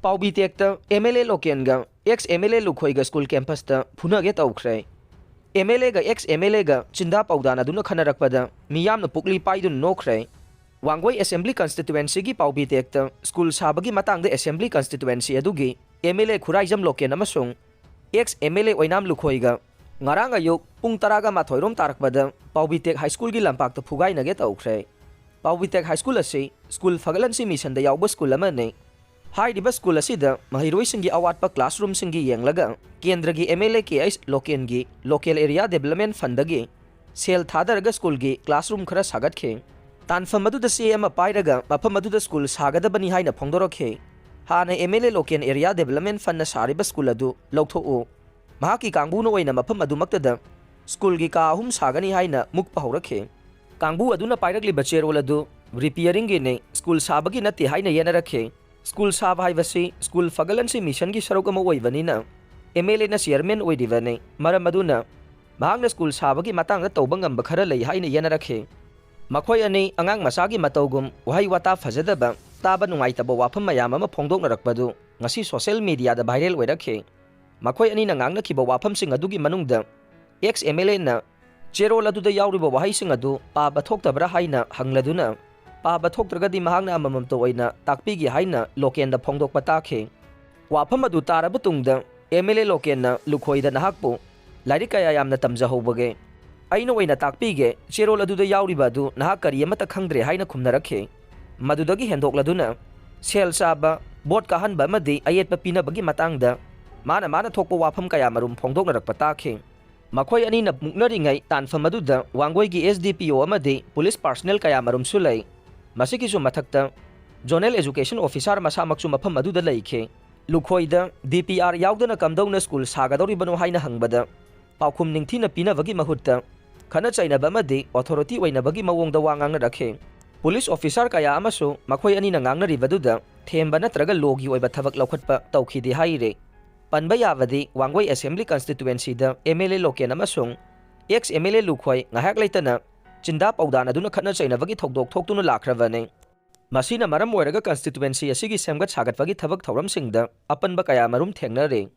Paobitekta MLA Loken ga ex MLA Lukhoiga school campus ta Funage Toukhre MLA ga ex MLA ga chinda paudana duna khanarakpada miyamna pukli paidun nokhre Wangwai Assembly Constituency gi Paobitekta school sabagi matangda Assembly Constituency adugi MLA Khuraijam Loken amasung ex MLA Oinam Lukhoiga ngarang ayuk pung taraga mathoirom tarakpada Paobitek High School gi lampakta phugai nage toukhre Paobitek High School asi school fagalansi mission da yawba school amane Hairiba school asida mahiroi singi awatpa classroom singi yenglaga kendra gi MLA KS Loken gi local area development fund gi sel thadaraga school gi classroom khara sagatke tanfa maduda CM pairaga mafa maduda school sagadabani haina phongdorokhe hana MLA Loken area development fund na sariba school adu lawthou mahaki kangbu no oina mafa madumaktada school gi ka ahum sagani haina mukpa horakhe kangbu aduna pairagli bacherol adu repairing gi ne school sabagi nati haina yenarakhe School sab haibasi school fagalansi mission gi sarok ama oibanina MLA na chairman oidibane maram aduna bahangna school sabagi matangda tawba ngamba khara lei haina yenarakhe makhoi ani angang masagi matawgum wahai wata fajadaba taba nungaitaba wafam mayam ama phongdoknarakpadu ngasi social media da viral oirakhe makhoi ani na ngangna khiba wafam sing adugi manungda ex MLA na cherol aduda yawriba wahai sing adu paba thoktabra haina hangladuna Paba thoktragadi mahangna amamam to oina takpigi haina Loken da phongdokpa takhe wafam adu taraba tungda MLA Loken na Lukhoida nahakpu lairi kaya yamna tamjahobage aina oina takpige cherol adu da yawriba adu nahak kari amata khangdre haina khumnarakhe madudagi hendokladuna sel saba bot kahanba amadi ayetpa pinabagi matangda mana thokpa wafam kaya marum phongdoknarakpa takhe makhoi ani na muknaringai tanfam aduda wangoi gi SDPO amadi police personnel kaya marum sulai Masikisu mathakta Zonal Education Officer masamaksu mafam aduda leikhe Lukhoida DPR yaudana kamdawna school sagadori bano haina hangbada paukhum ningthina pinabagi mahutta khana chainaba amadi authority oinabagi mawongda wangangna rakhe police officer kaya amasu makhoi ani na ngangna ribaduda themba natraga logi oiba thabak laukhatpa tawkhidi haire panba yawadi wangwai assembly constituency da MLA Loken amasung ex MLA Lukhoi ngahak leitana Chinda paudana duna khana chainabagi thokdok thoktuna lakhrabane masina maram oiraga constituency asigi semgat sagatwagi thabak thoram singda apanba kaya marum thengnare